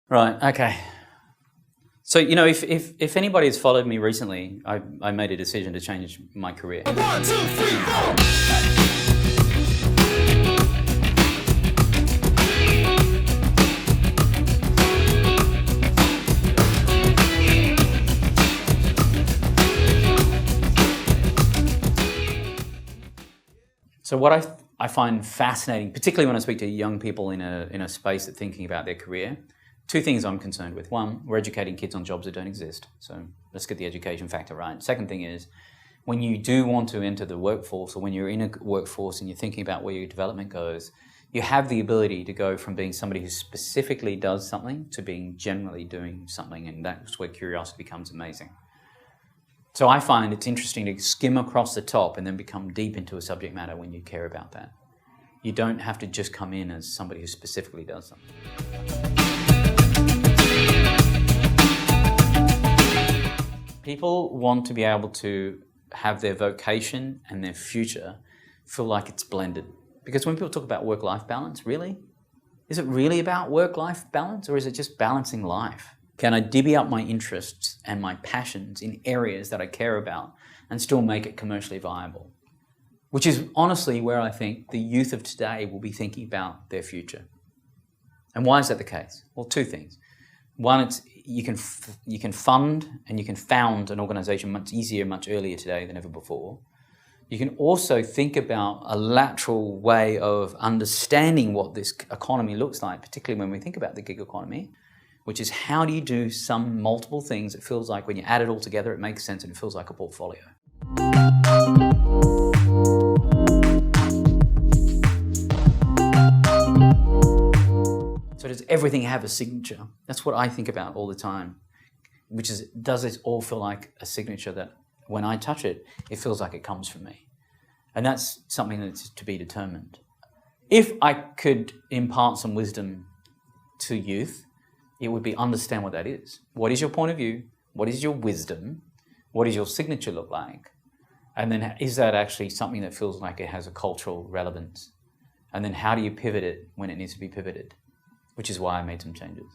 Right, okay. So, you know, if anybody has followed me recently, I made a decision to change my career. 1, 2, 3, 4. So what I find fascinating, particularly when I speak to young people in a space that thinking about their career, two things I'm concerned with. One, we're educating kids on jobs that don't exist. So let's get the education factor right. Second thing is, when you do want to enter the workforce, or when you're in a workforce and you're thinking about where your development goes, you have the ability to go from being somebody who specifically does something to being generally doing something, and that's where curiosity becomes amazing. So I find it's interesting to skim across the top and then become deep into a subject matter when you care about that. You don't have to just come in as somebody who specifically does something. People want to be able to have their vocation and their future feel like it's blended. Because when people talk about work-life balance, really? Is it really about work-life balance, or is it just balancing life? Can I divvy up my interests and my passions in areas that I care about and still make it commercially viable? Which is honestly where I think the youth of today will be thinking about their future. And why is that the case? Well, two things. One, it's you can fund and you can found an organization much easier, much earlier today than ever before. You can also think about a lateral way of understanding what this economy looks like, particularly when we think about the gig economy, which is how do you do some multiple things that feels like when you add it all together, it makes sense and it feels like a portfolio. So does everything have a signature? That's what I think about all the time, which is, does it all feel like a signature that when I touch it, it feels like it comes from me? And that's something that's to be determined. If I could impart some wisdom to youth, it would be understand what that is. What is your point of view? What is your wisdom? What does your signature look like? And then is that actually something that feels like it has a cultural relevance? And then how do you pivot it when it needs to be pivoted? Which is why I made some changes.